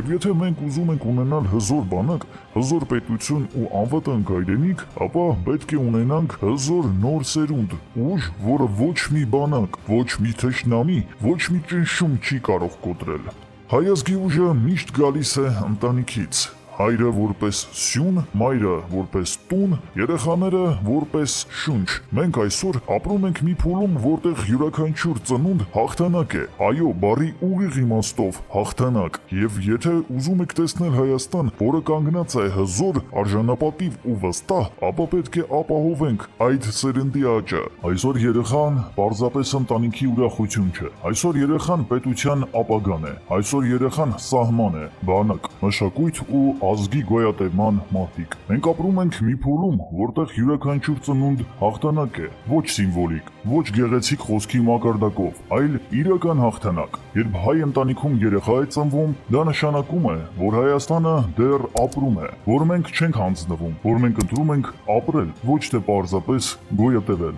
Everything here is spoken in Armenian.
Եվ եթե մենք ուզում ենք ունենալ հզոր բանակ, հզոր պետություն ու անվտանգ հայրենիք, ապա պետք է ունենանք հզոր նոր սերունդ, ուժ, որը ոչ մի բանակ, ոչ մի թշնամի, ոչ մի ճնշում չի կարող կոտրել։ Հայ ազգի ուժը միշտ գալիս է ընտանիքից։ Հայրը որպես սյուն, մայրը որպես տուն, երեխաները որպես շունչ։ Մենք այսօր ապրում ենք մի փուլում, որտեղ յուրաքանչյուր ծնունդ հաղթանակ է, այո, բառի ուղիղ իմաստով հաղթանակ։ Եվ եթե ուզում եք տեսնել Հայաստան, որը կանգնած է հզոր, արժանապատիվ ու վստահ, ապա պետք է ապահովենք այդ սերնդի աճը։ Այսօր երեխան պարզապես ընտանիքի ուրախություն չէ։ Այսօր երեխան պետության ապագան է։ Այսօր երեխան սահման է, բանակ, մշակույթ ու ազգի գոյատևման մարտիկ։ Մենք ապրում ենք մի փուլում, որտեղ յուրաքանչյուր ծնունդ հաղթանակ է, ոչ սիմվոլիկ, ոչ գեղեցիկ խոսքի մակարդակով, այլ իրական հաղթանակ։ Երբ հայ ընտանիքում երեխա է ծնվում, դա նշանակում է, որ Հայաստանը դեռ ապրում է, որ մենք չենք հանձնվում, որ մենք ընտրում ենք ապրել, ոչ թե պարզապես գոյատևել։